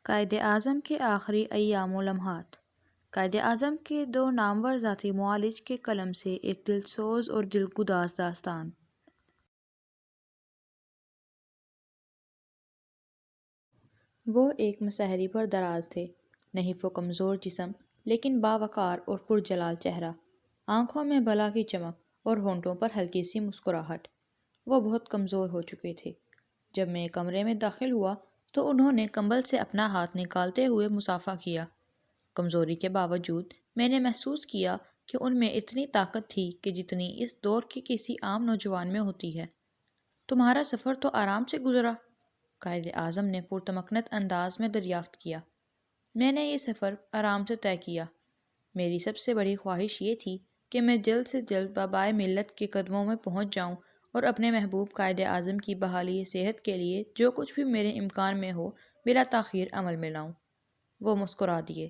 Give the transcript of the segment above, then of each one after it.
قائد اعظم کے آخری ایام و لمحات۔ قائد اعظم کے دو نامور ذاتی معالج کے قلم سے ایک دلسوز اور دلگداز داستان۔ وہ ایک مسحری پر دراز تھے، نحیف و کمزور جسم لیکن باوقار اور پرجلال چہرہ، آنکھوں میں بلا کی چمک اور ہونٹوں پر ہلکی سی مسکراہٹ۔ وہ بہت کمزور ہو چکے تھے۔ جب میں کمرے میں داخل ہوا تو انہوں نے کمبل سے اپنا ہاتھ نکالتے ہوئے مصافحہ کیا۔ کمزوری کے باوجود میں نے محسوس کیا کہ ان میں اتنی طاقت تھی کہ جتنی اس دور کے کسی عام نوجوان میں ہوتی ہے۔ تمہارا سفر تو آرام سے گزرا؟ قائد اعظم نے پرتمکنت انداز میں دریافت کیا۔ میں نے یہ سفر آرام سے طے کیا۔ میری سب سے بڑی خواہش یہ تھی کہ میں جلد سے جلد بابائے ملت کے قدموں میں پہنچ جاؤں اور اپنے محبوب قائد اعظم کی بحالی صحت کے لیے جو کچھ بھی میرے امکان میں ہو بلا تاخیر عمل میں لاؤں۔ وہ مسکرا دیے۔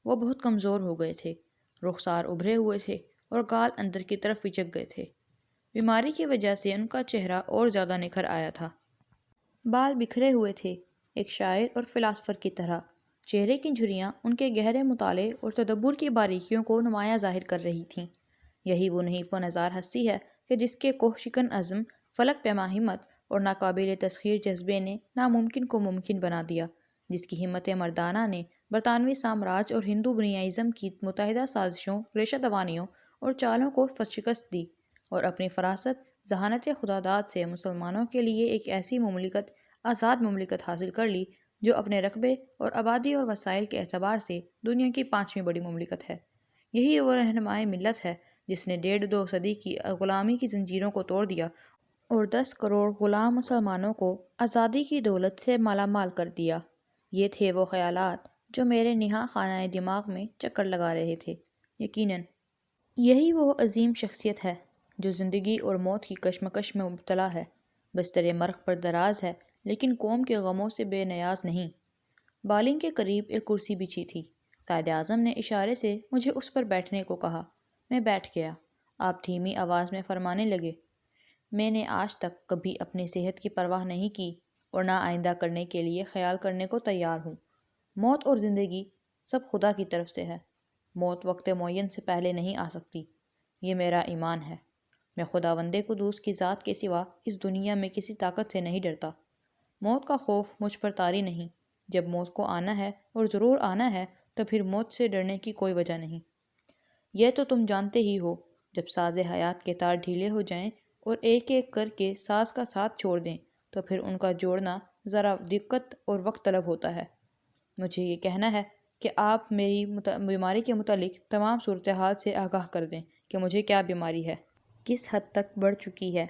وہ بہت کمزور ہو گئے تھے، رخسار ابھرے ہوئے تھے اور گال اندر کی طرف پچک گئے تھے۔ بیماری کی وجہ سے ان کا چہرہ اور زیادہ نکھر آیا تھا۔ بال بکھرے ہوئے تھے، ایک شاعر اور فلاسفر کی طرح۔ چہرے کی جھریاں ان کے گہرے مطالعے اور تدبر کی باریکیوں کو نمایاں ظاہر کر رہی تھیں۔ یہی وہ نحیف و نزار ہستی ہے کہ جس کے کوہ شکن عزم، فلک پیما ہمت اور ناقابل تسخیر جذبے نے ناممکن کو ممکن بنا دیا، جس کی ہمت مردانہ نے برطانوی سامراج اور ہندو بنیائزم کی متحدہ سازشوں، ریشہ دوانیوں اور چالوں کو شکست دی اور اپنی فراست، ذہانت خداداد سے مسلمانوں کے لیے ایک ایسی مملکت، آزاد مملکت حاصل کر لی جو اپنے رقبے اور آبادی اور وسائل کے اعتبار سے دنیا کی 5ویں بڑی مملکت ہے۔ یہی وہ رہنمائے ملت ہے جس نے 1.5-2 صدی کی غلامی کی زنجیروں کو توڑ دیا اور 10 کروڑ غلام مسلمانوں کو آزادی کی دولت سے مالا مال کر دیا۔ یہ تھے وہ خیالات جو میرے نہاں خانہ دماغ میں چکر لگا رہے تھے۔ یقیناً یہی وہ عظیم شخصیت ہے جو زندگی اور موت کی کشمکش میں مبتلا ہے، بستر مرگ پر دراز ہے لیکن قوم کے غموں سے بے نیاز نہیں۔ بالنگ کے قریب ایک کرسی بچھی تھی۔ قائد اعظم نے اشارے سے مجھے اس پر بیٹھنے کو کہا۔ میں بیٹھ گیا۔ آپ دھیمی آواز میں فرمانے لگے، میں نے آج تک کبھی اپنی صحت کی پرواہ نہیں کی اور نہ آئندہ کرنے کے لیے خیال کرنے کو تیار ہوں۔ موت اور زندگی سب خدا کی طرف سے ہے۔ موت وقت معین سے پہلے نہیں آ سکتی۔ یہ میرا ایمان ہے۔ میں خداوند قدوس کی ذات کے سوا اس دنیا میں کسی طاقت سے نہیں ڈرتا۔ موت کا خوف مجھ پر طاری نہیں۔ جب موت کو آنا ہے اور ضرور آنا ہے تو پھر موت سے ڈرنے کی کوئی وجہ نہیں۔ یہ تو تم جانتے ہی ہو، جب ساز حیات کے تار ڈھیلے ہو جائیں اور ایک ایک کر کے ساز کا ساتھ چھوڑ دیں تو پھر ان کا جوڑنا ذرا دقت اور وقت طلب ہوتا ہے۔ مجھے یہ کہنا ہے کہ آپ میری بیماری کے متعلق تمام صورتحال سے آگاہ کر دیں کہ مجھے کیا بیماری ہے، کس حد تک بڑھ چکی ہے۔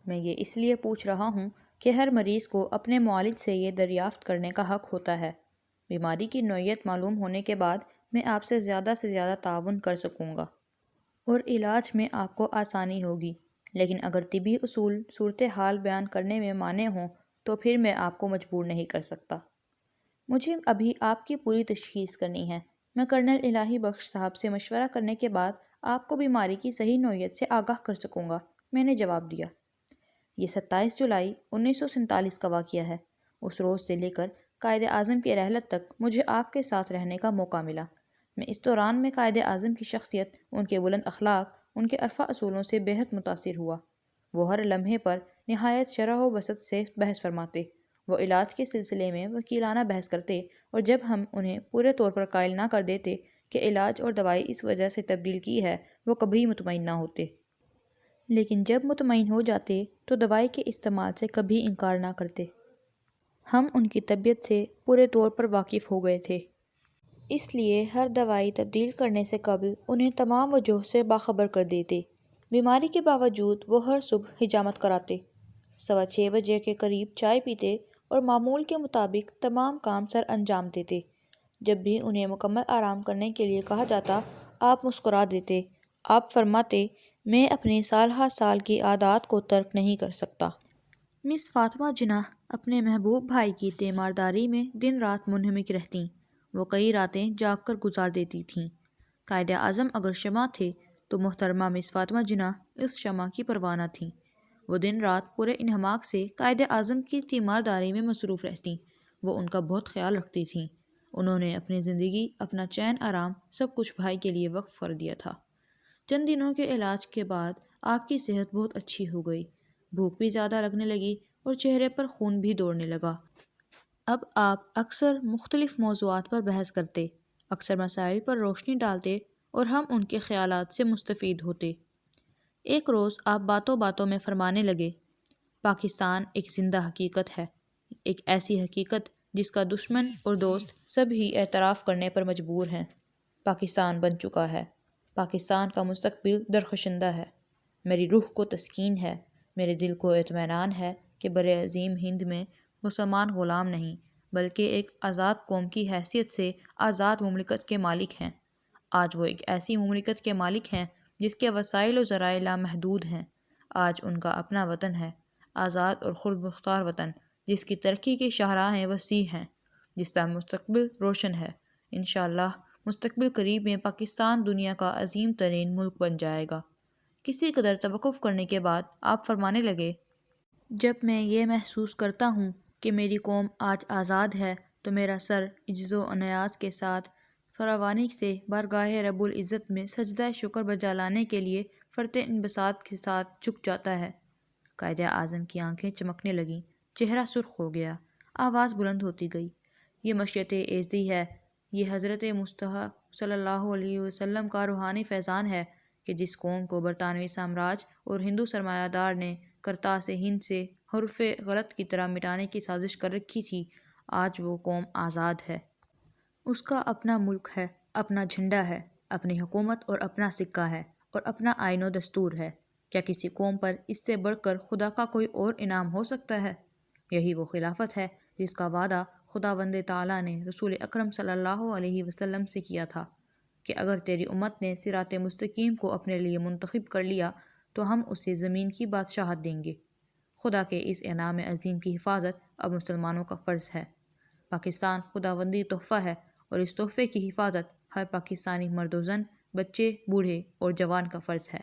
میں یہ اس لیے پوچھ رہا ہوں کہ ہر مریض کو اپنے معالج سے یہ دریافت کرنے کا حق ہوتا ہے۔ بیماری کی نوعیت معلوم ہونے کے بعد میں آپ سے زیادہ تعاون کر سکوں گا اور علاج میں آپ کو آسانی ہوگی، لیکن اگر طبی اصول صورتحال بیان کرنے میں مانع ہوں تو پھر میں آپ کو مجبور نہیں کر سکتا۔ مجھے ابھی آپ کی پوری تشخیص کرنی ہے۔ میں کرنل الہی بخش صاحب سے مشورہ کرنے کے بعد آپ کو بیماری کی صحیح نوعیت سے آگاہ کر سکوں گا، میں نے جواب دیا۔ یہ 27 جولائی 1947 کا واقعہ ہے۔ اس روز سے لے کر قائد اعظم کی رحلت تک مجھے آپ کے ساتھ رہنے کا موقع ملا۔ میں اس دوران میں قائد اعظم کی شخصیت، ان کے بلند اخلاق، ان کے عرفہ اصولوں سے بے حد متاثر ہوا۔ وہ ہر لمحے پر نہایت شرح و بسط سے بحث فرماتے۔ وہ علاج کے سلسلے میں وکیلانہ بحث کرتے اور جب ہم انہیں پورے طور پر قائل نہ کر دیتے کہ علاج اور دوائی اس وجہ سے تبدیل کی ہے، وہ کبھی مطمئن نہ ہوتے۔ لیکن جب مطمئن ہو جاتے تو دوائی کے استعمال سے کبھی انکار نہ کرتے۔ ہم ان کی طبیعت سے پورے طور پر واقف ہو گئے تھے، اس لیے ہر دوائی تبدیل کرنے سے قبل انہیں تمام وجوہ سے باخبر کر دیتے۔ بیماری کے باوجود وہ ہر صبح حجامت کراتے، 6:15 بجے کے قریب چائے پیتے اور معمول کے مطابق تمام کام سر انجام دیتے۔ جب بھی انہیں مکمل آرام کرنے کے لیے کہا جاتا، آپ مسکرا دیتے۔ آپ فرماتے، میں اپنی سال ہر سال کی عادات کو ترک نہیں کر سکتا۔ مس فاطمہ جناح اپنے محبوب بھائی کی تیمارداری میں دن رات منہمک رہتیں۔ وہ کئی راتیں جاگ کر گزار دیتی تھیں۔ قائد اعظم اگر شمع تھے تو محترمہ مس فاطمہ جناح اس شمع کی پروانہ تھیں۔ وہ دن رات پورے انہماک سے قائد اعظم کی تیمارداری میں مصروف رہتیں۔ وہ ان کا بہت خیال رکھتی تھیں۔ انہوں نے اپنی زندگی، اپنا چین آرام سب کچھ بھائی کے لیے وقف کر دیا تھا۔ چند دنوں کے علاج کے بعد آپ کی صحت بہت اچھی ہو گئی، بھوک بھی زیادہ لگنے لگی اور چہرے پر خون بھی دوڑنے لگا۔ اب آپ اکثر مختلف موضوعات پر بحث کرتے، اکثر مسائل پر روشنی ڈالتے اور ہم ان کے خیالات سے مستفید ہوتے۔ ایک روز آپ باتوں باتوں میں فرمانے لگے، پاکستان ایک زندہ حقیقت ہے، ایک ایسی حقیقت جس کا دشمن اور دوست سب ہی اعتراف کرنے پر مجبور ہیں۔ پاکستان بن چکا ہے، پاکستان کا مستقبل درخشندہ ہے۔ میری روح کو تسکین ہے، میرے دل کو اطمینان ہے کہ بر عظیم ہند میں مسلمان غلام نہیں بلکہ ایک آزاد قوم کی حیثیت سے آزاد مملکت کے مالک ہیں۔ آج وہ ایک ایسی مملکت کے مالک ہیں جس کے وسائل و ذرائع لامحدود ہیں۔ آج ان کا اپنا وطن ہے، آزاد اور خود مختار وطن، جس کی ترقی کی شاہراہیں وسیع ہیں، جس کا مستقبل روشن ہے۔ انشاءاللہ مستقبل قریب میں پاکستان دنیا کا عظیم ترین ملک بن جائے گا۔ کسی قدر توقف کرنے کے بعد آپ فرمانے لگے، جب میں یہ محسوس کرتا ہوں کہ میری قوم آج آزاد ہے تو میرا سر عجز و نیاز کے ساتھ فراوانی سے بارگاہ رب العزت میں سجدہ شکر بجا لانے کے لیے فرط انبساط کے ساتھ جھک جاتا ہے۔ قائد اعظم کی آنکھیں چمکنے لگیں، چہرہ سرخ ہو گیا، آواز بلند ہوتی گئی، یہ مشیت ایزدی ہے، یہ حضرت مصطفیٰ صلی اللہ علیہ وسلم کا روحانی فیضان ہے کہ جس قوم کو برطانوی سامراج اور ہندو سرمایہ دار نے کرتاس ہند سے حروف غلط کی طرح مٹانے کی سازش کر رکھی تھی، آج وہ قوم آزاد ہے۔ اس کا اپنا ملک ہے، اپنا جھنڈا ہے، اپنی حکومت اور اپنا سکہ ہے اور اپنا آئین و دستور ہے۔ کیا کسی قوم پر اس سے بڑھ کر خدا کا کوئی اور انعام ہو سکتا ہے؟ یہی وہ خلافت ہے جس کا وعدہ خداوند تعالیٰ نے رسول اکرم صلی اللہ علیہ وسلم سے کیا تھا کہ اگر تیری امت نے صراط مستقیم کو اپنے لیے منتخب کر لیا تو ہم اسے زمین کی بادشاہت دیں گے۔ خدا کے اس انعام عظیم کی حفاظت اب مسلمانوں کا فرض ہے۔ پاکستان خداوندی تحفہ ہے اور اس تحفے کی حفاظت ہر پاکستانی مرد و زن، بچے، بوڑھے اور جوان کا فرض ہے۔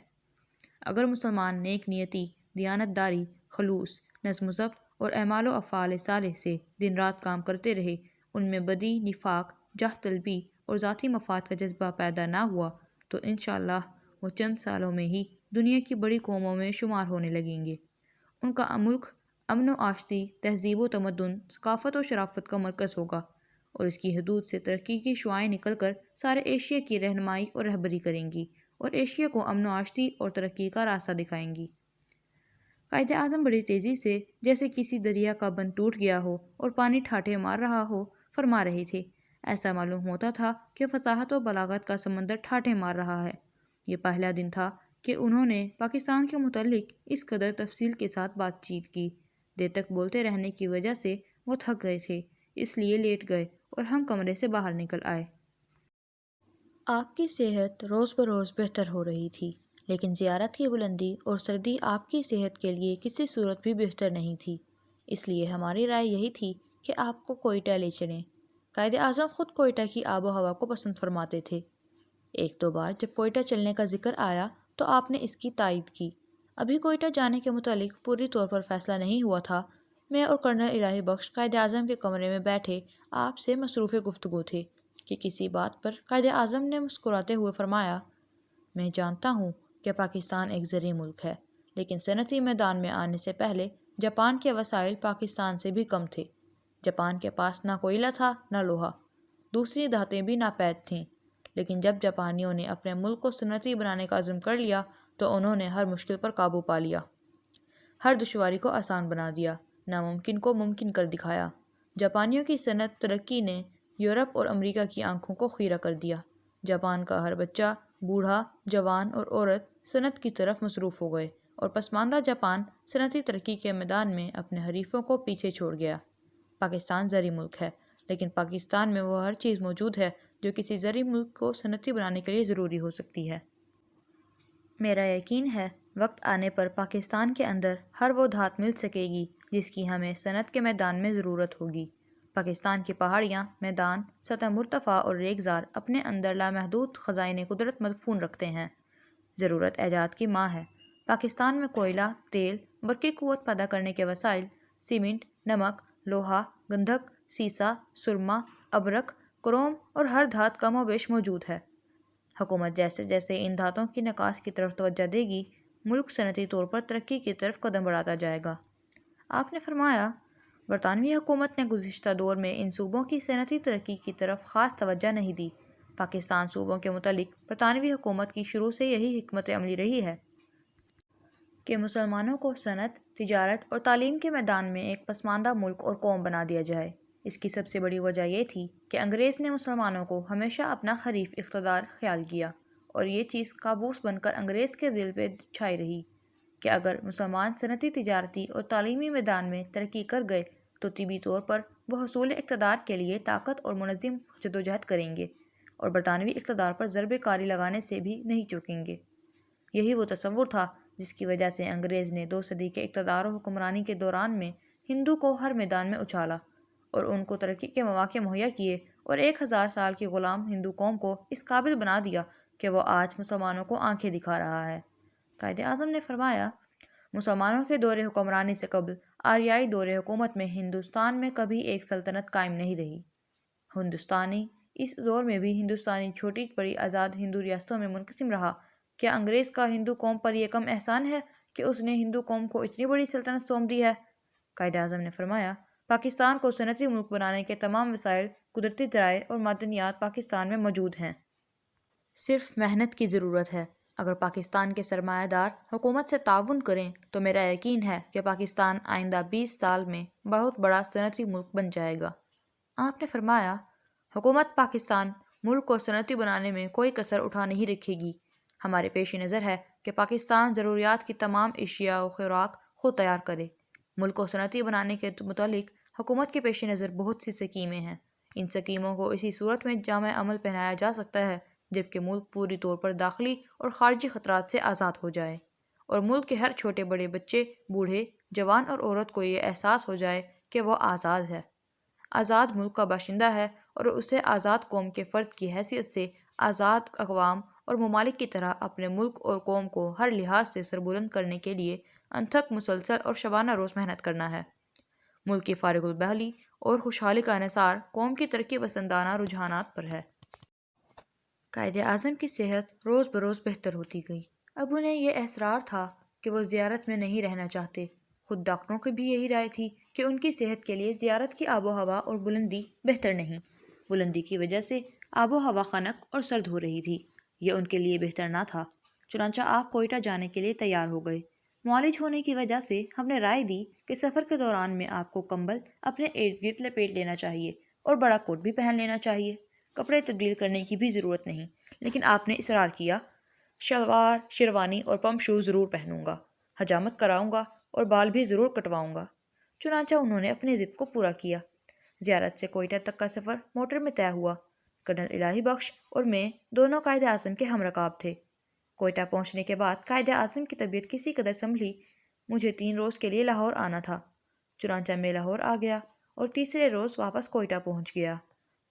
اگر مسلمان نیک نیتی، دیانت داری، خلوص، نظم و ضبط اور اعمال و افعال صالح سے دن رات کام کرتے رہے، ان میں بدی، نفاق، جاہ طلبی اور ذاتی مفاد کا جذبہ پیدا نہ ہوا تو انشاءاللہ وہ چند سالوں میں ہی دنیا کی بڑی قوموں میں شمار ہونے لگیں گے۔ ان کا ملک امن و آشتی، تہذیب و تمدن، ثقافت و شرافت کا مرکز ہوگا اور اس کی حدود سے ترقی کی شعاعیں نکل کر سارے ایشیا کی رہنمائی اور رہبری کریں گی اور ایشیا کو امن و آشتی اور ترقی کا راستہ دکھائیں گی۔ قائد اعظم بڑی تیزی سے، جیسے کسی دریا کا بند ٹوٹ گیا ہو اور پانی ٹھاٹھے مار رہا ہو، فرما رہے تھے۔ ایسا معلوم ہوتا تھا کہ فصاحت و بلاغت کا سمندر ٹھاٹھے مار رہا ہے۔ یہ پہلا دن تھا کہ انہوں نے پاکستان کے متعلق اس قدر تفصیل کے ساتھ بات چیت کی۔ دیر تک بولتے رہنے کی وجہ سے وہ تھک گئے تھے، اس لیے لیٹ گئے اور ہم کمرے سے باہر نکل آئے۔ آپ کی صحت روز بروز بہتر ہو رہی تھی، لیکن زیارت کی بلندی اور سردی آپ کی صحت کے لیے کسی صورت بھی بہتر نہیں تھی، اس لیے ہماری رائے یہی تھی کہ آپ کو کوئٹہ لے چلیں۔ قائد اعظم خود کوئٹہ کی آب و ہوا کو پسند فرماتے تھے۔ ایک دو بار جب کوئٹہ چلنے کا ذکر آیا تو آپ نے اس کی تائید کی۔ ابھی کوئٹہ جانے کے متعلق پوری طور پر فیصلہ نہیں ہوا تھا۔ میں اور کرنل الہی بخش قائد اعظم کے کمرے میں بیٹھے آپ سے مصروف گفتگو تھے کہ کسی بات پر قائد اعظم نے مسکراتے ہوئے فرمایا، میں جانتا ہوں کہ پاکستان ایک زرعی ملک ہے، لیکن صنعتی میدان میں آنے سے پہلے جاپان کے وسائل پاکستان سے بھی کم تھے۔ جاپان کے پاس نہ کوئلہ تھا، نہ لوہا، دوسری دھاتیں بھی ناپید تھیں، لیکن جب جاپانیوں نے اپنے ملک کو صنعتی بنانے کا عزم کر لیا تو انہوں نے ہر مشکل پر قابو پا لیا، ہر دشواری کو آسان بنا دیا، ناممکن کو ممکن کر دکھایا۔ جاپانیوں کی صنعت ترقی نے یورپ اور امریکہ کی آنکھوں کو خیرہ کر دیا۔ جاپان کا ہر بچہ، بوڑھا، جوان اور عورت صنعت کی طرف مصروف ہو گئے اور پسماندہ جاپان صنعتی ترقی کے میدان میں اپنے حریفوں کو پیچھے چھوڑ گیا۔ پاکستان زرعی ملک ہے، لیکن پاکستان میں وہ ہر چیز موجود ہے جو کسی زرعی ملک کو صنعتی بنانے کے لیے ضروری ہو سکتی ہے۔ میرا یقین ہے وقت آنے پر پاکستان کے اندر ہر وہ دھات مل سکے گی جس کی ہمیں صنعت کے میدان میں ضرورت ہوگی۔ پاکستان کی پہاڑیاں، میدان، سطح مرتفع اور ریگزار اپنے اندر لامحدود خزائن قدرت مدفون رکھتے ہیں۔ ضرورت ایجاد کی ماں ہے۔ پاکستان میں کوئلہ، تیل، برقی قوت پیدا کرنے کے وسائل، سیمنٹ، نمک، لوہا، گندھک، سیسا، سرما، ابرک، کروم اور ہر دھات کم و بیش موجود ہے۔ حکومت جیسے جیسے ان دھاتوں کی نکاس کی طرف توجہ دے گی، ملک صنعتی طور پر ترقی کی طرف قدم بڑھاتا جائے گا۔ آپ نے فرمایا، برطانوی حکومت نے گزشتہ دور میں ان صوبوں کی صنعتی ترقی کی طرف خاص توجہ نہیں دی۔ پاکستان صوبوں کے متعلق برطانوی حکومت کی شروع سے یہی حکمت عملی رہی ہے کہ مسلمانوں کو صنعت، تجارت اور تعلیم کے میدان میں ایک پسماندہ ملک اور قوم بنا دیا جائے۔ اس کی سب سے بڑی وجہ یہ تھی کہ انگریز نے مسلمانوں کو ہمیشہ اپنا حریف اقتدار خیال کیا، اور یہ چیز کابوس بن کر انگریز کے دل پہ چھائی رہی کہ اگر مسلمان صنعتی، تجارتی اور تعلیمی میدان میں ترقی کر گئے تو طبی طور پر وہ حصول اقتدار کے لیے طاقت اور منظم جدوجہد کریں گے، اور برطانوی اقتدار پر ضرب کاری لگانے سے بھی نہیں چوکیں گے۔ یہی وہ تصور تھا جس کی وجہ سے انگریز نے 2 صدی کے اقتدار و حکمرانی کے دوران میں ہندو کو ہر میدان میں اچھالا اور ان کو ترقی کے مواقع مہیا کیے، اور 1000 سال کی غلام ہندو قوم کو اس قابل بنا دیا کہ وہ آج مسلمانوں کو آنکھیں دکھا رہا ہے۔ قائد اعظم نے فرمایا، مسلمانوں کے دور حکمرانی سے قبل آریائی دور حکومت میں ہندوستان میں کبھی ایک سلطنت قائم نہیں رہی۔ ہندوستانی اس دور میں بھی ہندوستانی چھوٹی بڑی آزاد ہندو ریاستوں میں منقسم رہا۔ کیا انگریز کا ہندو قوم پر یہ کم احسان ہے کہ اس نے ہندو قوم کو اتنی بڑی سلطنت سونپ دی ہے؟ قائد اعظم نے فرمایا، پاکستان کو صنعتی ملک بنانے کے تمام وسائل، قدرتی ذرائع اور معدنیات پاکستان میں موجود ہیں۔ صرف محنت کی ضرورت ہے۔ اگر پاکستان کے سرمایہ دار حکومت سے تعاون کریں تو میرا یقین ہے کہ پاکستان آئندہ 20 سال میں بہت بڑا صنعتی ملک بن جائے گا۔ آپ نے فرمایا، حکومت پاکستان ملک کو صنعتی بنانے میں کوئی کسر اٹھا نہیں رکھے گی۔ ہمارے پیش نظر ہے کہ پاکستان ضروریات کی تمام اشیاء و خوراک خود تیار کرے۔ ملک کو صنعتی بنانے کے متعلق حکومت کے پیش نظر بہت سی اسکیمیں ہیں۔ ان اسکیموں کو اسی صورت میں جامع عمل پہنایا جا سکتا ہے جبکہ ملک پوری طور پر داخلی اور خارجی خطرات سے آزاد ہو جائے، اور ملک کے ہر چھوٹے بڑے بچے، بوڑھے، جوان اور عورت کو یہ احساس ہو جائے کہ وہ آزاد ہے، آزاد ملک کا باشندہ ہے، اور اسے آزاد قوم کے فرد کی حیثیت سے آزاد اقوام اور ممالک کی طرح اپنے ملک اور قوم کو ہر لحاظ سے سربلند کرنے کے لیے انتھک، مسلسل اور شبانہ روز محنت کرنا ہے۔ ملک کی فارغ البحلی اور خوشحالی کا انحصار قوم کی ترقی پسندانہ رجحانات پر ہے۔ قائد اعظم کی صحت روز بروز بہتر ہوتی گئی۔ اب انہیں یہ اصرار تھا کہ وہ زیارت میں نہیں رہنا چاہتے۔ خود ڈاکٹروں کی بھی یہی رائے تھی کہ ان کی صحت کے لیے زیارت کی آب و ہوا اور بلندی بہتر نہیں۔ بلندی کی وجہ سے آب و ہوا خنک اور سرد ہو رہی تھی، یہ ان کے لیے بہتر نہ تھا۔ چنانچہ آپ کوئٹہ جانے کے لیے تیار ہو گئے۔ معالج ہونے کی وجہ سے ہم نے رائے دی کہ سفر کے دوران میں آپ کو کمبل اپنے ارد گرد لپیٹ لینا چاہیے اور بڑا کوٹ بھی پہن لینا چاہیے۔ کپڑے تبدیل کرنے کی بھی ضرورت نہیں، لیکن آپ نے اصرار کیا، شلوار، شیروانی اور پمپ شوز ضرور پہنوں گا، حجامت کراؤں گا اور بال بھی ضرور کٹواؤں گا۔ چنانچہ انہوں نے اپنی ضد کو پورا کیا۔ زیارت سے کوئٹہ تک کا سفر موٹر میں طے ہوا۔ کرنل الہی بخش اور میں دونوں قائد اعظم کے ہم رکاب تھے۔ کوئٹہ پہنچنے کے بعد قائد اعظم کی طبیعت کسی قدر سنبھلی۔ مجھے 3 روز کے لیے لاہور آنا تھا، چنانچہ میں لاہور آ گیا اور تیسرے روز واپس کوئٹہ پہنچ گیا۔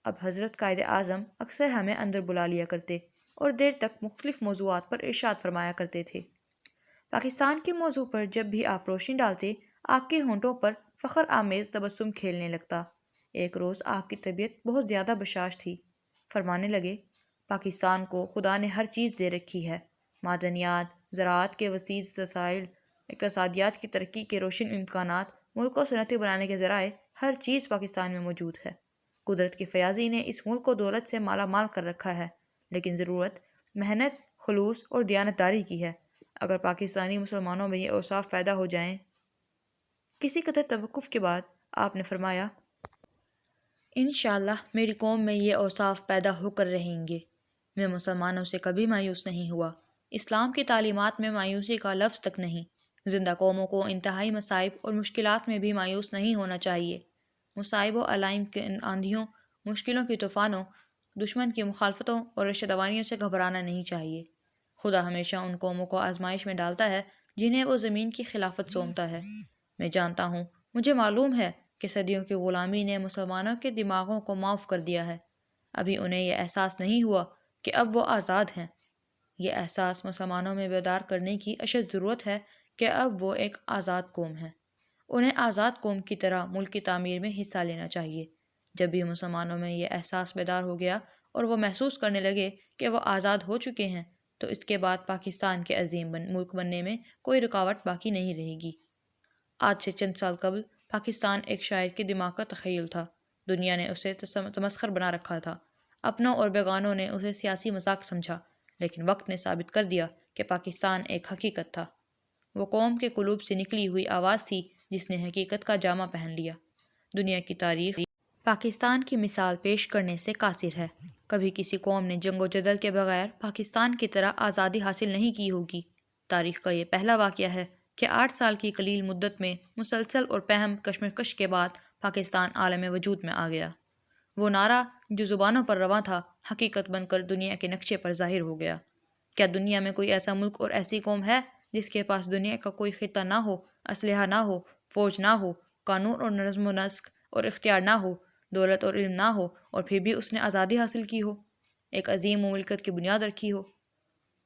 اب حضرت قائد اعظم اکثر ہمیں اندر بلا لیا کرتے اور دیر تک مختلف موضوعات پر ارشاد فرمایا کرتے تھے۔ پاکستان کے موضوع پر جب بھی آپ روشنی ڈالتے، آپ کے ہونٹوں پر فخر آمیز تبسم کھیلنے لگتا۔ ایک روز آپ کی طبیعت بہت زیادہ بشاش تھی۔ فرمانے لگے، پاکستان کو خدا نے ہر چیز دے رکھی ہے، معدنیات، زراعت کے وسیع وسائل، اقتصادیات کی ترقی کے روشن امکانات، ملک کو صنعتی بنانے کے ذرائع، ہر چیز پاکستان میں موجود ہے۔ قدرت کی فیاضی نے اس ملک کو دولت سے مالا مال کر رکھا ہے، لیکن ضرورت محنت، خلوص اور دیانتداری کی ہے۔ اگر پاکستانی مسلمانوں میں یہ اوصاف پیدا ہو جائیں۔ کسی قدر توقف کے بعد آپ نے فرمایا، انشاءاللہ میری قوم میں یہ اوصاف پیدا ہو کر رہیں گے۔ میں مسلمانوں سے کبھی مایوس نہیں ہوا۔ اسلام کی تعلیمات میں مایوسی کا لفظ تک نہیں۔ زندہ قوموں کو انتہائی مصائب اور مشکلات میں بھی مایوس نہیں ہونا چاہیے۔ مصائب و علائم کے آندھیوں، مشکلوں کی طوفانوں، دشمن کی مخالفتوں اور رشتہ داریوں سے گھبرانا نہیں چاہیے۔ خدا ہمیشہ ان قوموں کو آزمائش میں ڈالتا ہے جنہیں وہ زمین کی خلافت سونپتا ہے۔ میں جانتا ہوں، مجھے معلوم ہے کہ صدیوں کی غلامی نے مسلمانوں کے دماغوں کو معاف کر دیا ہے۔ ابھی انہیں یہ احساس نہیں ہوا کہ اب وہ آزاد ہیں۔ یہ احساس مسلمانوں میں بیدار کرنے کی اشد ضرورت ہے کہ اب وہ ایک آزاد قوم ہے۔ انہیں آزاد قوم کی طرح ملک کی تعمیر میں حصہ لینا چاہیے۔ جب بھی مسلمانوں میں یہ احساس بیدار ہو گیا اور وہ محسوس کرنے لگے کہ وہ آزاد ہو چکے ہیں، تو اس کے بعد پاکستان کے عظیم ملک بننے میں کوئی رکاوٹ باقی نہیں رہے گی۔ آج سے چند سال قبل پاکستان ایک شاعر کے دماغ کا تخیل تھا۔ دنیا نے اسے تمسخر بنا رکھا تھا، اپنوں اور بیگانوں نے اسے سیاسی مذاق سمجھا، لیکن وقت نے ثابت کر دیا کہ پاکستان ایک حقیقت تھا۔ وہ قوم کے قلوب سے نکلی ہوئی آواز تھی جس نے حقیقت کا جامہ پہن لیا۔ دنیا کی تاریخ پاکستان کی مثال پیش کرنے سے قاصر ہے۔ کبھی کسی قوم نے جنگ و جدل کے بغیر پاکستان کی طرح آزادی حاصل نہیں کی ہوگی۔ تاریخ کا یہ پہلا واقعہ ہے کہ 8 سال کی قلیل مدت میں مسلسل اور پہم کشمکش کے بعد پاکستان عالم وجود میں آ گیا۔ وہ نعرہ جو زبانوں پر رواں تھا، حقیقت بن کر دنیا کے نقشے پر ظاہر ہو گیا۔ کیا دنیا میں کوئی ایسا ملک اور ایسی قوم ہے جس کے پاس دنیا کا کوئی خطہ نہ ہو، اسلحہ نہ ہو، فوج نہ ہو، قانون اور نظم و نسق اور اختیار نہ ہو، دولت اور علم نہ ہو، اور پھر بھی اس نے آزادی حاصل کی ہو، ایک عظیم مملکت کی بنیاد رکھی ہو؟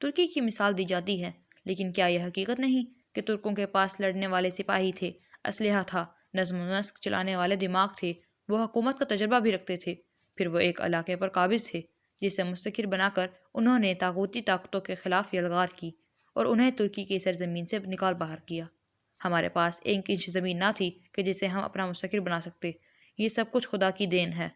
ترکی کی مثال دی جاتی ہے، لیکن کیا یہ حقیقت نہیں کہ ترکوں کے پاس لڑنے والے سپاہی تھے، اسلحہ تھا، نظم و نسق چلانے والے دماغ تھے، وہ حکومت کا تجربہ بھی رکھتے تھے، پھر وہ ایک علاقے پر قابض تھے جسے مستقر بنا کر انہوں نے طاغوتی طاقتوں کے خلاف یلغار کی اور انہیں ترکی کی سرزمین سے نکال باہر کیا۔ ہمارے پاس 1 انچ زمین نہ تھی کہ جسے ہم اپنا مستقر بنا سکتے۔ یہ سب کچھ خدا کی دین ہے،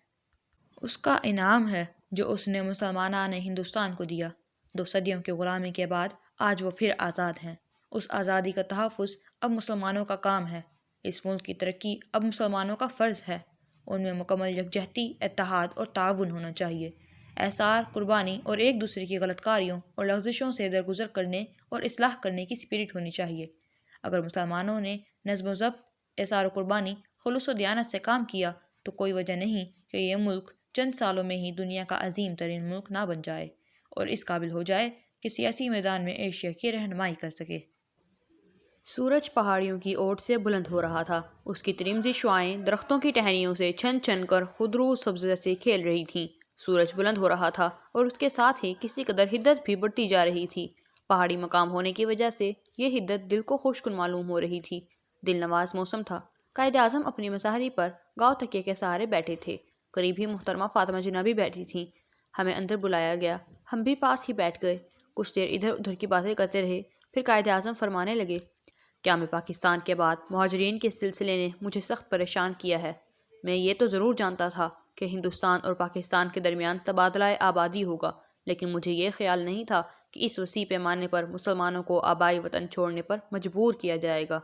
اس کا انعام ہے جو اس نے مسلمانان ہندوستان کو دیا۔ 2 صدیوں کی غلامی کے بعد آج وہ پھر آزاد ہیں۔ اس آزادی کا تحفظ اب مسلمانوں کا کام ہے۔ اس ملک کی ترقی اب مسلمانوں کا فرض ہے۔ ان میں مکمل یکجہتی، اتحاد اور تعاون ہونا چاہیے۔ ایثار، قربانی اور ایک دوسرے کی غلط کاریوں اور لغزشوں سے درگزر کرنے اور اصلاح کرنے کی سپرٹ ہونی چاہیے۔ اگر مسلمانوں نے نظم و ضبط، ایثار و قربانی، خلوص و دیانت سے کام کیا تو کوئی وجہ نہیں کہ یہ ملک چند سالوں میں ہی دنیا کا عظیم ترین ملک نہ بن جائے اور اس قابل ہو جائے کہ سیاسی میدان میں ایشیا کی رہنمائی کر سکے۔ سورج پہاڑیوں کی اوٹ سے بلند ہو رہا تھا۔ اس کی ترمزی شعاعیں درختوں کی ٹہنیوں سے چھن چھن کر خودرو سبزہ سے کھیل رہی تھیں۔ سورج بلند ہو رہا تھا اور اس کے ساتھ ہی کسی قدر حدت بھی بڑھتی جا رہی تھی۔ پہاڑی مقام ہونے کی وجہ سے یہ حدت دل کو خوش کن معلوم ہو رہی تھی۔ دل نواز موسم تھا۔ قائد اعظم اپنی مساحری پر گاؤ تکیے کے سہارے بیٹھے تھے۔ قریب ہی محترمہ فاطمہ جناح بھی بیٹھی تھیں۔ ہمیں اندر بلایا گیا۔ ہم بھی پاس ہی بیٹھ گئے۔ کچھ دیر ادھر ادھر کی باتیں کرتے رہے، پھر قائد اعظم فرمانے لگے، کیا میں پاکستان کے بعد مہاجرین کے سلسلے نے مجھے سخت پریشان کیا ہے۔ میں یہ تو ضرور جانتا تھا کہ ہندوستان اور پاکستان کے درمیان تبادلہ آبادی ہوگا، لیکن مجھے یہ خیال نہیں تھا کہ اس وسیع پیمانے پر مسلمانوں کو آبائی وطن چھوڑنے پر مجبور کیا جائے گا۔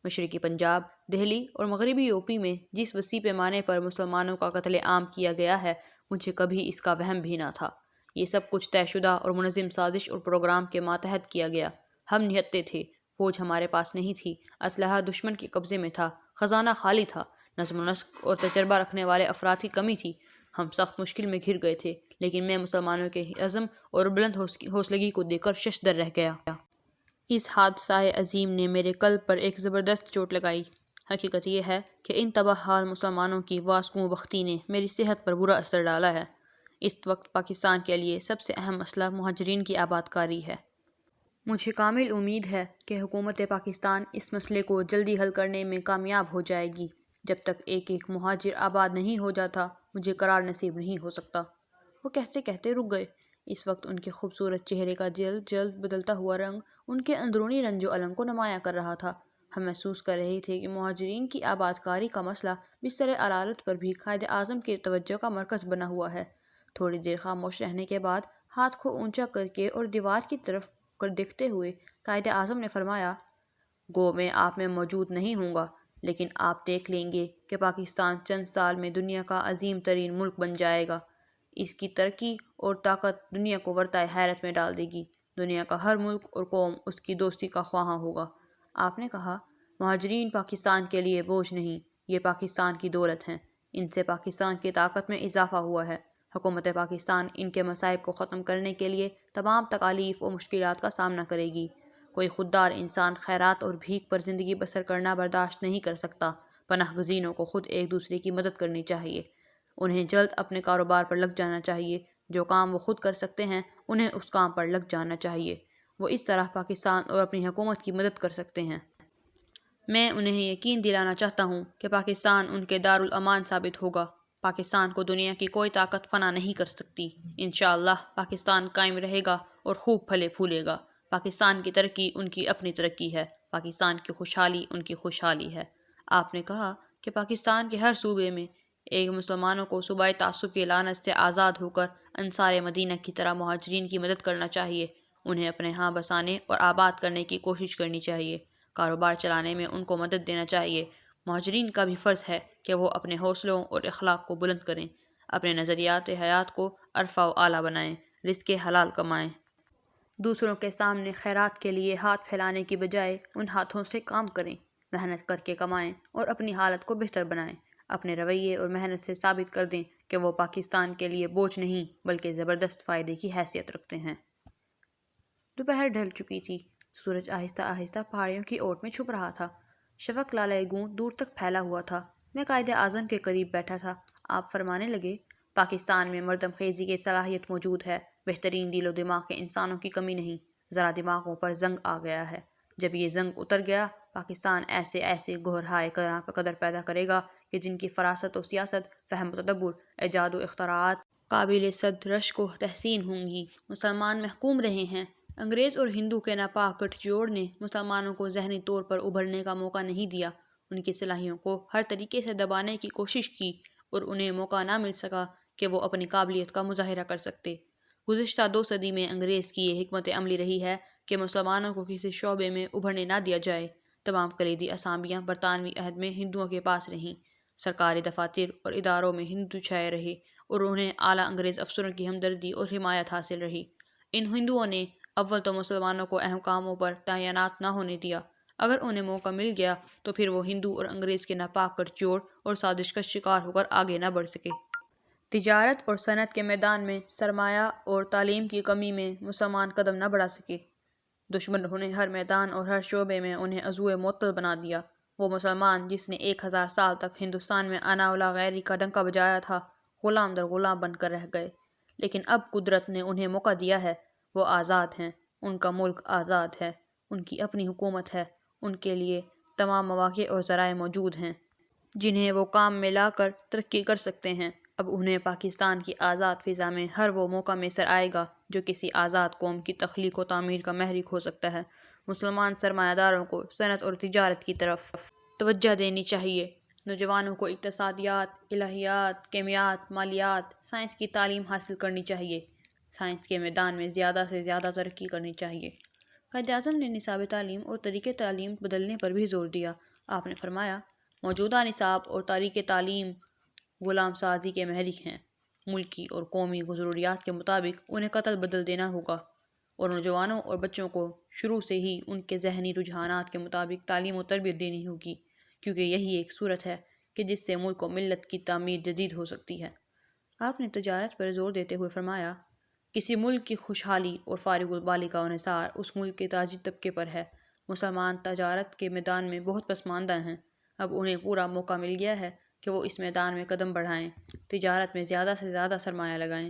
مشرقی پنجاب، دہلی اور مغربی یوپی میں جس وسیع پیمانے پر مسلمانوں کا قتل عام کیا گیا ہے، مجھے کبھی اس کا وہم بھی نہ تھا۔ یہ سب کچھ طے شدہ اور منظم سازش اور پروگرام کے ماتحت کیا گیا۔ ہم نہتے تھے، فوج ہمارے پاس نہیں تھی، اسلحہ دشمن کے قبضے میں تھا، خزانہ خالی تھا، نظم و نسق اور تجربہ رکھنے والے افراد کی کمی تھی۔ ہم سخت مشکل میں گھر گئے تھے، لیکن میں مسلمانوں کے عزم اور بلند حوصلگی کو دیکھ کر ششدر رہ گیا۔ اس حادثہ عظیم نے میرے قلب پر ایک زبردست چوٹ لگائی۔ حقیقت یہ ہے کہ ان تباہ حال مسلمانوں کی واسکوں بختی نے میری صحت پر برا اثر ڈالا ہے۔ اس وقت پاکستان کے لیے سب سے اہم مسئلہ مہاجرین کی آباد کاری ہے۔ مجھے کامل امید ہے کہ حکومت پاکستان اس مسئلے کو جلدی حل کرنے میں کامیاب ہو جائے گی۔ جب تک ایک ایک مہاجر آباد نہیں ہو جاتا، مجھے قرار نصیب نہیں ہو سکتا۔ وہ کہتے کہتے رک گئے۔ اس وقت ان کے خوبصورت چہرے کا جلد جلد بدلتا ہوا رنگ ان کے اندرونی رنج و الم کو نمایاں کر رہا تھا۔ ہم محسوس کر رہے تھے کہ مہاجرین کی آباد کاری کا مسئلہ بستر علالت پر بھی قائد اعظم کی توجہ کا مرکز بنا ہوا ہے۔ تھوڑی دیر خاموش رہنے کے بعد ہاتھ کو اونچا کر کے اور دیوار کی طرف کر دیکھتے ہوئے قائد اعظم نے فرمایا، گو میں آپ میں موجود نہیں ہوں گا، لیکن آپ دیکھ لیں گے کہ پاکستان چند سال میں دنیا کا عظیم ترین ملک بن جائے گا۔ اس کی ترقی اور طاقت دنیا کو ورطۂ حیرت میں ڈال دے گی۔ دنیا کا ہر ملک اور قوم اس کی دوستی کا خواہاں ہوگا۔ آپ نے کہا، مہاجرین پاکستان کے لیے بوجھ نہیں، یہ پاکستان کی دولت ہیں۔ ان سے پاکستان کی طاقت میں اضافہ ہوا ہے۔ حکومت پاکستان ان کے مصائب کو ختم کرنے کے لیے تمام تکالیف و مشکلات کا سامنا کرے گی۔ کوئی خوددار انسان خیرات اور بھیک پر زندگی بسر کرنا برداشت نہیں کر سکتا۔ پناہ گزینوں کو خود ایک دوسرے کی مدد کرنی چاہیے۔ انہیں جلد اپنے کاروبار پر لگ جانا چاہیے۔ جو کام وہ خود کر سکتے ہیں، انہیں اس کام پر لگ جانا چاہیے۔ وہ اس طرح پاکستان اور اپنی حکومت کی مدد کر سکتے ہیں۔ میں انہیں یقین دلانا چاہتا ہوں کہ پاکستان ان کے دارالامان ثابت ہوگا۔ پاکستان کو دنیا کی کوئی طاقت فنا نہیں کر سکتی۔ انشاءاللہ پاکستان قائم رہے گا اور خوب پھلے پھولے گا۔ پاکستان کی ترقی ان کی اپنی ترقی ہے، پاکستان کی خوشحالی ان کی خوشحالی ہے۔ آپ نے کہا کہ پاکستان کے ہر صوبے میں ایک مسلمانوں کو صوبائی تعصب کی لعنت سے آزاد ہو کر انصار مدینہ کی طرح مہاجرین کی مدد کرنا چاہیے، انہیں اپنے ہاں بسانے اور آباد کرنے کی کوشش کرنی چاہیے، کاروبار چلانے میں ان کو مدد دینا چاہیے۔ مہاجرین کا بھی فرض ہے کہ وہ اپنے حوصلوں اور اخلاق کو بلند کریں، اپنے نظریات حیات کو ارفع و اعلیٰ بنائیں، رزق حلال کمائیں۔ دوسروں کے سامنے خیرات کے لیے ہاتھ پھیلانے کی بجائے ان ہاتھوں سے کام کریں، محنت کر کے کمائیں اور اپنی حالت کو بہتر بنائیں۔ اپنے رویے اور محنت سے ثابت کر دیں کہ وہ پاکستان کے لیے بوجھ نہیں بلکہ زبردست فائدے کی حیثیت رکھتے ہیں۔ دوپہر ڈھل چکی تھی، سورج آہستہ آہستہ پہاڑیوں کی اوٹ میں چھپ رہا تھا، شفق لالۂ گوں دور تک پھیلا ہوا تھا۔ میں قائد اعظم کے قریب بیٹھا تھا۔ آپ فرمانے لگے، پاکستان میں مردم خیزی کی صلاحیت موجود ہے، بہترین دل و دماغ کے انسانوں کی کمی نہیں، ذرا دماغوں پر زنگ آ گیا ہے۔ جب یہ زنگ اتر گیا، پاکستان ایسے ایسے گہرہائے قدر پیدا کرے گا کہ جن کی فراست و سیاست، فہم و تدبر، ایجاد و اختراعات قابل صد رشک و تحسین ہوں گی۔ مسلمان محکوم رہے ہیں، انگریز اور ہندو کے ناپاک گٹھ جوڑ نے مسلمانوں کو ذہنی طور پر ابھرنے کا موقع نہیں دیا، ان کی صلاحیتوں کو ہر طریقے سے دبانے کی کوشش کی اور انہیں موقع نہ مل سکا کہ وہ اپنی قابلیت کا مظاہرہ کر سکتے۔ گزشتہ 2 صدی میں انگریز کی یہ حکمت عملی رہی ہے کہ مسلمانوں کو کسی شعبے میں ابھرنے نہ دیا جائے۔ تمام کلیدی اسامیاں برطانوی عہد میں ہندوؤں کے پاس رہیں، سرکاری دفاتر اور اداروں میں ہندو چھائے رہے اور انہیں اعلیٰ انگریز افسروں کی ہمدردی اور حمایت حاصل رہی۔ ان ہندوؤں نے اول تو مسلمانوں کو اہم کاموں پر تعینات نہ ہونے دیا، اگر انہیں موقع مل گیا تو پھر وہ ہندو اور انگریز کے ناپاک گٹھ جوڑ اور سازش کا شکار ہو کر آگے نہ بڑھ سکے۔ تجارت اور صنعت کے میدان میں سرمایہ اور تعلیم کی کمی میں مسلمان قدم نہ بڑھا سکے۔ دشمنوں نے ہر میدان اور ہر شعبے میں انہیں عضوِ معطل بنا دیا۔ وہ مسلمان جس نے 1000 سال تک ہندوستان میں انا اولا غیری کا ڈنکا بجایا تھا، غلام در غلام بن کر رہ گئے۔ لیکن اب قدرت نے انہیں موقع دیا ہے، وہ آزاد ہیں، ان کا ملک آزاد ہے، ان کی اپنی حکومت ہے، ان کے لیے تمام مواقع اور ذرائع موجود ہیں جنہیں وہ کام میں لا کر ترقی کر سکتے ہیں۔ اب انہیں پاکستان کی آزاد فضا میں ہر وہ موقع میسر آئے گا جو کسی آزاد قوم کی تخلیق و تعمیر کا محرک ہو سکتا ہے۔ مسلمان سرمایہ داروں کو صنعت اور تجارت کی طرف توجہ دینی چاہیے، نوجوانوں کو اقتصادیات، الہیات، کیمیات، مالیات، سائنس کی تعلیم حاصل کرنی چاہیے، سائنس کے میدان میں زیادہ سے زیادہ ترقی کرنی چاہیے۔ قائد اعظم نے نصاب تعلیم اور طریقۂ تعلیم بدلنے پر بھی زور دیا۔ آپ نے فرمایا، موجودہ نصاب اور طریقۂ تعلیم غلام سازی کے محرک ہیں، ملکی اور قومی ضروریات کے مطابق انہیں قتل بدل دینا ہوگا اور نوجوانوں اور بچوں کو شروع سے ہی ان کے ذہنی رجحانات کے مطابق تعلیم و تربیت دینی ہوگی، کیونکہ یہی ایک صورت ہے کہ جس سے ملک و ملت کی تعمیر جدید ہو سکتی ہے۔ آپ نے تجارت پر زور دیتے ہوئے فرمایا، کسی ملک کی خوشحالی اور فارغ البالی کا انحصار اس ملک کے تاجر طبقے پر ہے۔ مسلمان تجارت کے میدان میں بہت پسماندہ ہیں، اب انہیں پورا موقع مل گیا ہے کہ وہ اس میدان میں قدم بڑھائیں، تجارت میں زیادہ سے زیادہ سرمایہ لگائیں۔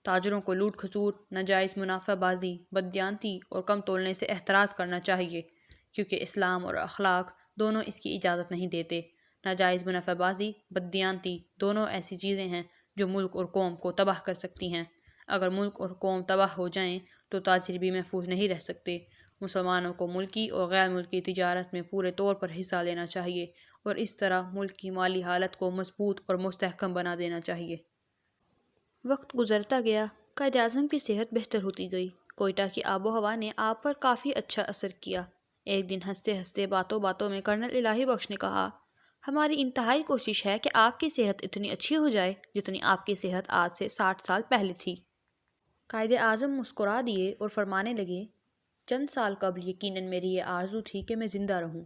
تاجروں کو لوٹ کھسوٹ، ناجائز منافع بازی، بددیانتی اور کم تولنے سے احتراز کرنا چاہیے، کیونکہ اسلام اور اخلاق دونوں اس کی اجازت نہیں دیتے۔ ناجائز منافع بازی، بددیانتی دونوں ایسی چیزیں ہیں جو ملک اور قوم کو تباہ کر سکتی ہیں۔ اگر ملک اور قوم تباہ ہو جائیں تو تاجر بھی محفوظ نہیں رہ سکتے۔ مسلمانوں کو ملکی اور غیر ملکی تجارت میں پورے طور پر حصہ لینا چاہیے اور اس طرح ملک کی مالی حالت کو مضبوط اور مستحکم بنا دینا چاہیے۔ وقت گزرتا گیا، قائد اعظم کی صحت بہتر ہوتی گئی۔ کوئٹہ کی آب و ہوا نے آپ پر کافی اچھا اثر کیا۔ ایک دن ہنستے ہنستے باتوں باتوں میں کرنل الہی بخش نے کہا، ہماری انتہائی کوشش ہے کہ آپ کی صحت اتنی اچھی ہو جائے جتنی آپ کی صحت آج سے 60 سال پہلے تھی۔ قائد اعظم مسکرا دیے اور فرمانے لگے، چند سال قبل یقیناً میری یہ آرزو تھی کہ میں زندہ رہوں۔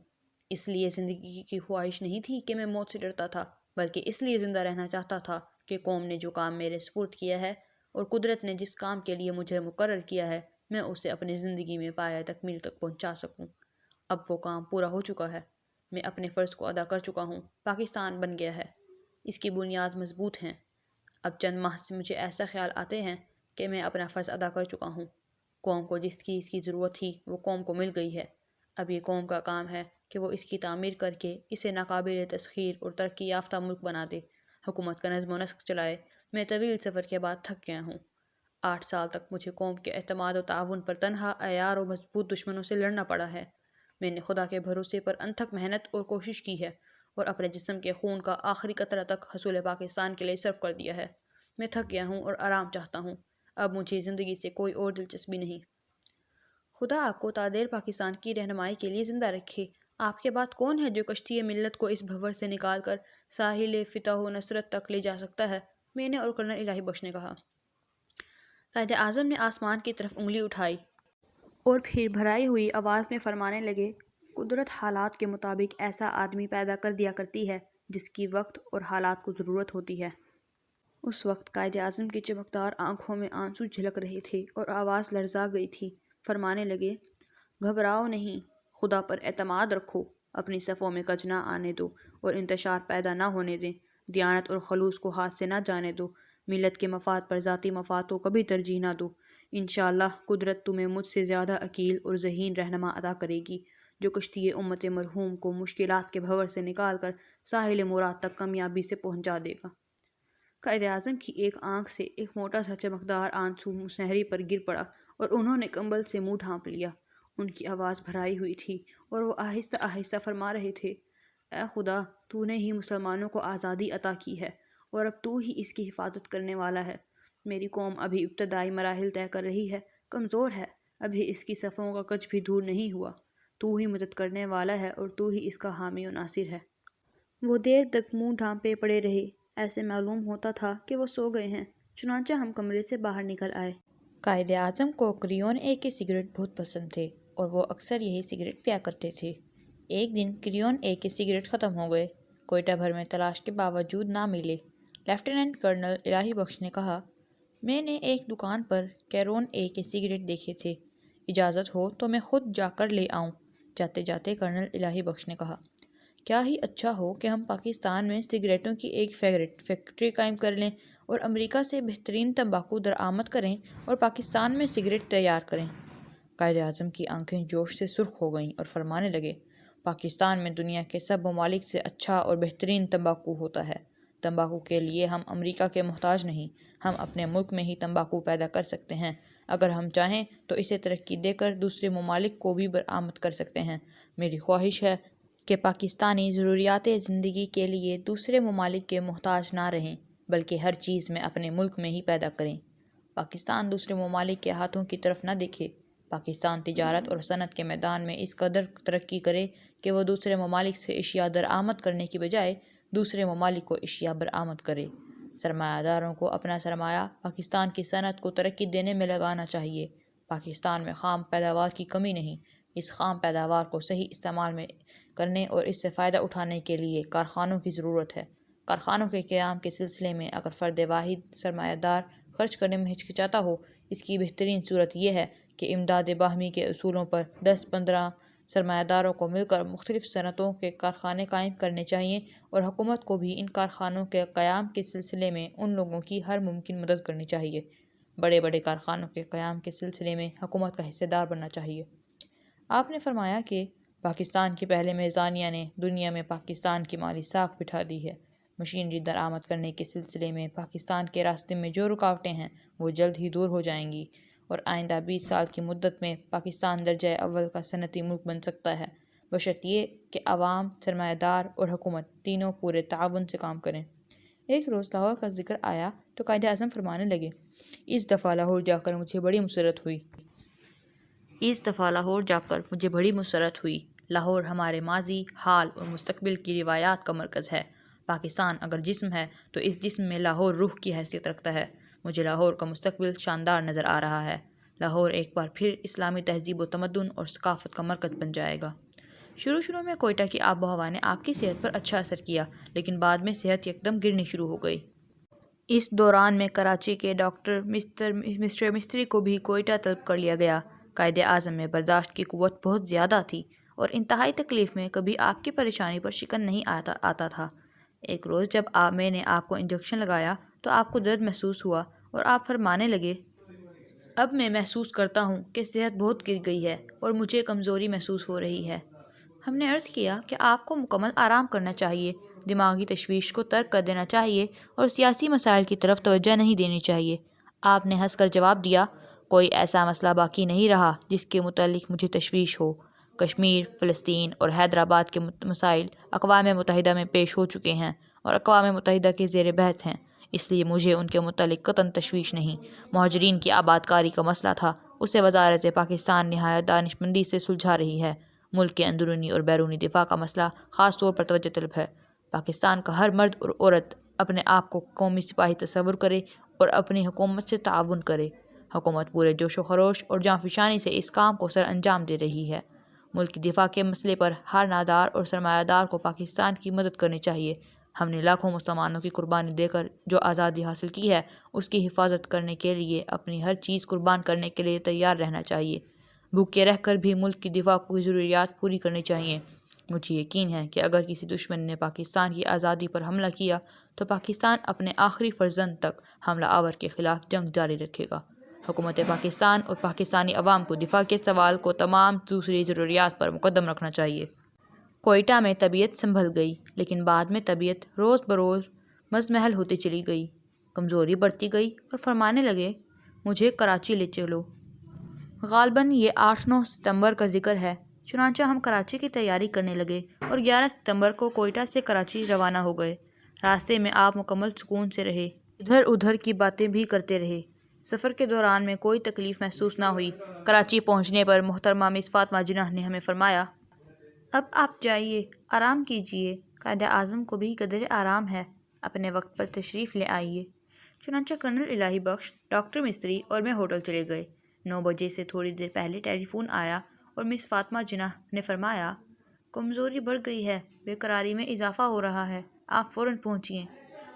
اس لیے زندگی کی خواہش نہیں تھی کہ میں موت سے ڈرتا تھا، بلکہ اس لیے زندہ رہنا چاہتا تھا کہ قوم نے جو کام میرے سپرد کیا ہے اور قدرت نے جس کام کے لیے مجھے مقرر کیا ہے، میں اسے اپنی زندگی میں پایۂ تکمیل تک پہنچا سکوں۔ اب وہ کام پورا ہو چکا ہے، میں اپنے فرض کو ادا کر چکا ہوں، پاکستان بن گیا ہے، اس کی بنیاد مضبوط ہیں۔ اب چند ماہ سے مجھے ایسا خیال آتے ہیں کہ میں اپنا فرض ادا کر چکا ہوں، قوم کو جس کی اس کی ضرورت تھی وہ قوم کو مل گئی ہے، اب یہ قوم کا کام ہے کہ وہ اس کی تعمیر کر کے اسے ناقابل تسخیر اور ترقی یافتہ ملک بنا دے۔ حکومت کا نظم و نسق چلائے۔ میں طویل سفر کے بعد تھک گیا ہوں۔ 8 سال تک مجھے قوم کے اعتماد و تعاون پر تنہا عیار و مضبوط دشمنوں سے لڑنا پڑا ہے۔ میں نے خدا کے بھروسے پر انتھک محنت اور کوشش کی ہے اور اپنے جسم کے خون کا آخری قطرہ تک حصول پاکستان کے لیے صرف کر دیا ہے۔ میں تھک گیا ہوں اور آرام چاہتا ہوں۔ اب مجھے زندگی سے کوئی اور دلچسپی نہیں۔ خدا آپ کو تا دیر پاکستان کی رہنمائی کے لیے زندہ رکھے۔ آپ کے بعد کون ہے جو کشتی ملت کو اس بھنور سے نکال کر ساحل فتح و نصرت تک لے جا سکتا ہے؟ میں نے اور کرنل الہی بخش نے کہا۔ قائد اعظم نے آسمان کی طرف انگلی اٹھائی اور پھر بھرائی ہوئی آواز میں فرمانے لگے، قدرت حالات کے مطابق ایسا آدمی پیدا کر دیا کرتی ہے جس کی وقت اور حالات کو ضرورت ہوتی ہے۔ اس وقت قائد اعظم کی چمکدار آنکھوں میں آنسو جھلک رہے تھے اور آواز لرزا گئی تھی۔ فرمانے لگے، گھبراؤ نہیں، خدا پر اعتماد رکھو، اپنی صفوں میں کج نہ آنے دو اور انتشار پیدا نہ ہونے دیں، دیانت اور خلوص کو ہاتھ سے نہ جانے دو، ملت کے مفاد پر ذاتی مفاد کو کبھی ترجیح نہ دو۔ انشاءاللہ قدرت تمہیں مجھ سے زیادہ عقیل اور ذہین رہنما عطا کرے گی جو کشتی امت مرحوم کو مشکلات کے بھنور سے نکال کر ساحل مراد تک کامیابی سے پہنچا دے گا۔ قائد اعظم کی ایک آنکھ سے ایک موٹا سا چمکدار آنسو مسنہری پر گر پڑا اور انہوں نے کمبل سے منہ ڈھانپ لیا۔ ان کی آواز بھرائی ہوئی تھی اور وہ آہستہ آہستہ فرما رہے تھے، اے خدا، تو نے ہی مسلمانوں کو آزادی عطا کی ہے اور اب تو ہی اس کی حفاظت کرنے والا ہے۔ میری قوم ابھی ابتدائی مراحل طے کر رہی ہے، کمزور ہے، ابھی اس کی صفوں کا کچھ بھی دور نہیں ہوا۔ تو ہی مدد کرنے والا ہے اور تو ہی اس کا حامی و ناصر ہے۔ وہ دیر تک منہ ڈھانپے پڑے رہے، ایسے معلوم ہوتا تھا کہ وہ سو گئے ہیں۔ چنانچہ ہم کمرے سے باہر نکل آئے۔ قائد اعظم کو کریون اے کے سگریٹ بہت پسند تھے اور وہ اکثر یہی سگریٹ پیا کرتے تھے۔ ایک دن کریون اے کے سگریٹ ختم ہو گئے، کوئٹہ بھر میں تلاش کے باوجود نہ ملے۔ لیفٹیننٹ کرنل الہی بخش نے کہا، میں نے ایک دکان پر کیرون اے کے سگریٹ دیکھے تھے، اجازت ہو تو میں خود جا کر لے آؤں۔ جاتے جاتے کرنل الہی بخش نے کہا، کیا ہی اچھا ہو کہ ہم پاکستان میں سگریٹوں کی ایک فیکٹری قائم کر لیں اور امریکہ سے بہترین تمباکو درآمد کریں اور پاکستان میں سگریٹ تیار کریں۔ قائد اعظم کی آنکھیں جوش سے سرخ ہو گئیں اور فرمانے لگے، پاکستان میں دنیا کے سب ممالک سے اچھا اور بہترین تمباکو ہوتا ہے۔ تمباکو کے لیے ہم امریکہ کے محتاج نہیں، ہم اپنے ملک میں ہی تمباکو پیدا کر سکتے ہیں۔ اگر ہم چاہیں تو اسے ترقی دے کر دوسرے ممالک کو بھی برآمد کر سکتے ہیں۔ میری خواہش ہے کہ پاکستانی ضروریات زندگی کے لیے دوسرے ممالک کے محتاج نہ رہیں بلکہ ہر چیز میں اپنے ملک میں ہی پیدا کریں۔ پاکستان دوسرے ممالک کے ہاتھوں کی طرف نہ دیکھے۔ پاکستان تجارت اور صنعت کے میدان میں اس قدر ترقی کرے کہ وہ دوسرے ممالک سے اشیاء درآمد کرنے کی بجائے دوسرے ممالک کو اشیاء برآمد کرے۔ سرمایہ داروں کو اپنا سرمایہ پاکستان کی صنعت کو ترقی دینے میں لگانا چاہیے۔ پاکستان میں خام پیداوار کی کمی نہیں، اس خام پیداوار کو صحیح استعمال میں کرنے اور اس سے فائدہ اٹھانے کے لیے کارخانوں کی ضرورت ہے۔ کارخانوں کے قیام کے سلسلے میں اگر فرد واحد سرمایہ دار خرچ کرنے میں ہچکچاتا ہو، اس کی بہترین صورت یہ ہے کہ امداد باہمی کے اصولوں پر 10-15 سرمایہ داروں کو مل کر مختلف صنعتوں کے کارخانے قائم کرنے چاہئیں اور حکومت کو بھی ان کارخانوں کے قیام کے سلسلے میں ان لوگوں کی ہر ممکن مدد کرنی چاہیے۔ بڑے بڑے کارخانوں کے قیام کے سلسلے میں حکومت کا حصہ دار بننا چاہیے۔ آپ نے فرمایا کہ پاکستان کے پہلے میزانیہ نے دنیا میں پاکستان کی مالی ساکھ بٹھا دی ہے۔ مشینری درآمد کرنے کے سلسلے میں پاکستان کے راستے میں جو رکاوٹیں ہیں وہ جلد ہی دور ہو جائیں گی اور آئندہ 20 سال کی مدت میں پاکستان درجہ اول کا صنعتی ملک بن سکتا ہے، بشرط یہ کہ عوام، سرمایہ دار اور حکومت تینوں پورے تعاون سے کام کریں۔ ایک روز لاہور کا ذکر آیا تو قائد اعظم فرمانے لگے، اس دفعہ لاہور جا کر مجھے بڑی مسرت ہوئی۔ لاہور ہمارے ماضی، حال اور مستقبل کی روایات کا مرکز ہے۔ پاکستان اگر جسم ہے تو اس جسم میں لاہور روح کی حیثیت رکھتا ہے۔ مجھے لاہور کا مستقبل شاندار نظر آ رہا ہے۔ لاہور ایک بار پھر اسلامی تہذیب و تمدن اور ثقافت کا مرکز بن جائے گا۔ شروع میں کوئٹہ کی آب و ہوا نے آپ کی صحت پر اچھا اثر کیا، لیکن بعد میں صحت یکدم گرنی شروع ہو گئی۔ اس دوران میں کراچی کے ڈاکٹر مسٹر مستری کو بھی کوئٹہ طلب کر لیا گیا۔ قائد اعظم میں برداشت کی قوت بہت زیادہ تھی اور انتہائی تکلیف میں کبھی آپ کی پریشانی پر شکن نہیں آتا تھا۔ ایک روز جب میں نے آپ کو انجیکشن لگایا تو آپ کو درد محسوس ہوا اور آپ فرمانے لگے، اب میں محسوس کرتا ہوں کہ صحت بہت گر گئی ہے اور مجھے کمزوری محسوس ہو رہی ہے۔ ہم نے عرض کیا کہ آپ کو مکمل آرام کرنا چاہیے، دماغی تشویش کو ترک کر دینا چاہیے اور سیاسی مسائل کی طرف توجہ نہیں دینی چاہیے۔ آپ نے ہنس کر جواب دیا، کوئی ایسا مسئلہ باقی نہیں رہا جس کے متعلق مجھے تشویش ہو۔ کشمیر، فلسطین اور حیدرآباد کے مسائل اقوام متحدہ میں پیش ہو چکے ہیں اور اقوام متحدہ کے زیر بحث ہیں، اس لیے مجھے ان کے متعلق قطعاً تشویش نہیں۔ مہاجرین کی آباد کاری کا مسئلہ تھا، اسے وزارت پاکستان نہایت دانشمندی سے سلجھا رہی ہے۔ ملک کے اندرونی اور بیرونی دفاع کا مسئلہ خاص طور پر توجہ طلب ہے۔ پاکستان کا ہر مرد اور عورت اپنے آپ کو قومی سپاہی تصور کرے اور اپنی حکومت سے تعاون کرے۔ حکومت پورے جوش و خروش اور جانفشانی سے اس کام کو سر انجام دے رہی ہے۔ ملک کی دفاع کے مسئلے پر ہر نادار اور سرمایہ دار کو پاکستان کی مدد کرنی چاہیے۔ ہم نے لاکھوں مسلمانوں کی قربانی دے کر جو آزادی حاصل کی ہے، اس کی حفاظت کرنے کے لیے اپنی ہر چیز قربان کرنے کے لیے تیار رہنا چاہیے۔ بھوکے رہ کر بھی ملک کی دفاع کی ضروریات پوری کرنی چاہیے۔ مجھے یقین ہے کہ اگر کسی دشمن نے پاکستان کی آزادی پر حملہ کیا تو پاکستان اپنے آخری فرزند تک حملہ آور کے خلاف جنگ جاری رکھے گا۔ حکومت پاکستان اور پاکستانی عوام کو دفاع کے سوال کو تمام دوسری ضروریات پر مقدم رکھنا چاہیے۔ کوئٹہ میں طبیعت سنبھل گئی، لیکن بعد میں طبیعت روز بروز مزمحل ہوتی چلی گئی۔ کمزوری بڑھتی گئی اور فرمانے لگے، مجھے کراچی لے چلو۔ غالباً یہ 8-9 ستمبر کا ذکر ہے۔ چنانچہ ہم کراچی کی تیاری کرنے لگے اور 11 ستمبر کو کوئٹہ سے کراچی روانہ ہو گئے۔ راستے میں آپ مکمل سکون سے رہے، ادھر ادھر کی باتیں بھی کرتے رہے۔ سفر کے دوران میں کوئی تکلیف محسوس نہ ہوئی۔ کراچی پہنچنے پر محترمہ مس فاطمہ جناح نے ہمیں فرمایا، اب آپ جائیے، آرام کیجیے، قائد اعظم کو بھی قدرے آرام ہے، اپنے وقت پر تشریف لے آئیے۔ چنانچہ کرنل الہی بخش، ڈاکٹر مستری اور میں ہوٹل چلے گئے۔ 9 بجے سے تھوڑی دیر پہلے ٹیلی فون آیا اور مس فاطمہ جناح نے فرمایا، کمزوری بڑھ گئی ہے، بے قراری میں اضافہ ہو رہا ہے، آپ فوراً پہنچیے۔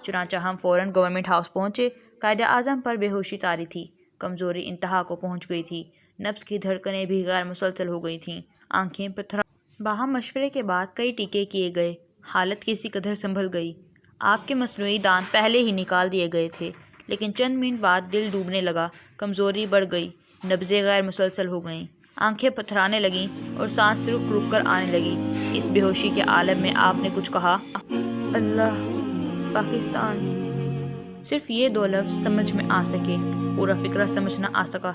چنانچہ ہم فوراً گورنمنٹ ہاؤس پہنچے۔ قائد اعظم پر بے ہوشی طاری تھی، کمزوری انتہا کو پہنچ گئی تھی، نبض کی دھڑکنیں بھی غیر مسلسل ہو گئی تھیں، آنکھیں پتھرا۔ باہم مشورے کے بعد کئی ٹیکے کیے گئے، حالت کسی قدر سنبھل گئی۔ آپ کے مصنوعی دانت پہلے ہی نکال دیے گئے تھے، لیکن چند منٹ بعد دل ڈوبنے لگا، کمزوری بڑھ گئی، نبضیں غیر مسلسل ہو گئیں، آنکھیں پتھرانے لگیں اور سانس رک رک کر آنے لگی۔ اس بے ہوشی کے عالم میں آپ نے کچھ کہا، اللہ، پاکستان۔ صرف یہ 2 لفظ سمجھ میں آ سکے، پورا فقرہ سمجھ نہ آ سکا۔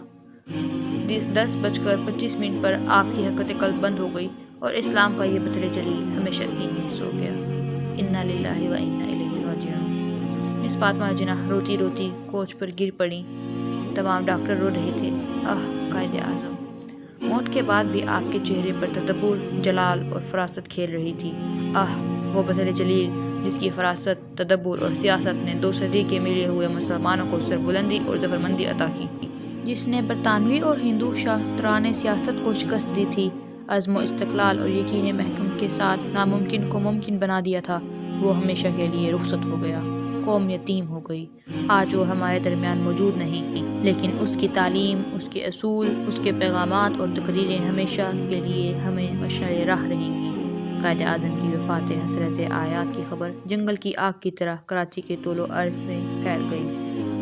10:25 پر آپ کی حرکت قلب بند ہو گئی اور اسلام کا یہ بطل جلیل ہمیشہ کی نیند سو گیا۔ انا للہ و انا الیہ راجعون۔ مس فاطمہ جناح روتی روتی کوچ پر گر پڑیں۔ تمام ڈاکٹر رو رہے تھے۔ قائد اعظم۔ موت کے بعد بھی آپ کے چہرے پر تدبر، جلال اور فراست کھیل رہی تھی۔ وہ بطل جلیل جس کی فراست، تدبر اور سیاست نے 2 صدی کے ملے ہوئے مسلمانوں کو سربلندی اور ظفرمندی عطا کی، جس نے برطانوی اور ہندو شاہترانہ سیاست کو شکست دی تھی، عزم و استقلال اور یقین محکم کے ساتھ ناممکن کو ممکن بنا دیا تھا، وہ ہمیشہ کے لیے رخصت ہو گیا، قوم یتیم ہو گئی۔ آج وہ ہمارے درمیان موجود نہیں، لیکن اس کی تعلیم، اس کے اصول، اس کے پیغامات اور تقریریں ہمیشہ کے لیے ہمیں مشعل راہ رہیں گی۔ قائد اعظم کی وفات حسرت آیات کی خبر جنگل کی آگ کی طرح کراچی کے طول و عرض میں پھیل گئی۔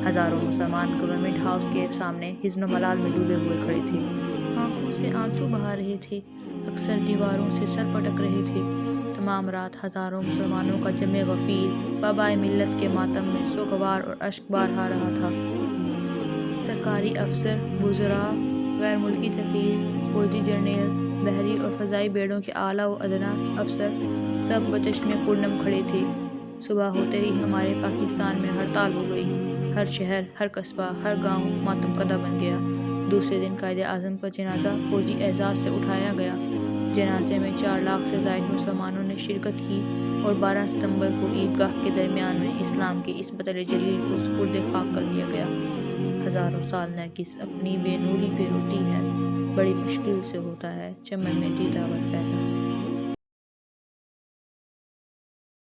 ہزاروں مسلمان گورنمنٹ ہاؤس کے سامنے حزن و ملال میں ڈوبے ہوئے کھڑے تھے، آنکھوں سے آنسو بہا رہے تھے، اکثر دیواروں سے سر پٹک رہے تھے۔ تمام رات ہزاروں مسلمانوں کا جمع غفیر بابائے ملت کے ماتم میں سوگوار اور اشک بارہا رہا تھا۔ سرکاری افسر، وزراء، غیر ملکی سفیر، فوجی جرنیل، بحری اور فضائی بیڑوں کے اعلیٰ و ادنیٰ افسر سب بچشمِ پرنم کھڑے تھے۔ صبح ہوتے ہی ہمارے پاکستان میں ہڑتال ہو گئی، ہر شہر، ہر قصبہ، ہر گاؤں ماتم کدہ بن گیا۔ دوسرے دن قائد اعظم کا جنازہ فوجی اعزاز سے اٹھایا گیا۔ جنازے میں 4 لاکھ سے زائد مسلمانوں نے شرکت کی اور 12 ستمبر کو عیدگاہ کے درمیان میں اسلام کے اس بطل جلیل کو سپرد خاک کر دیا گیا۔ ہزاروں سال نرگس اپنی بے نوری پہ روتی ہے، بڑی مشکل سے ہوتا ہے چمن میں دیدہ ور پیدا۔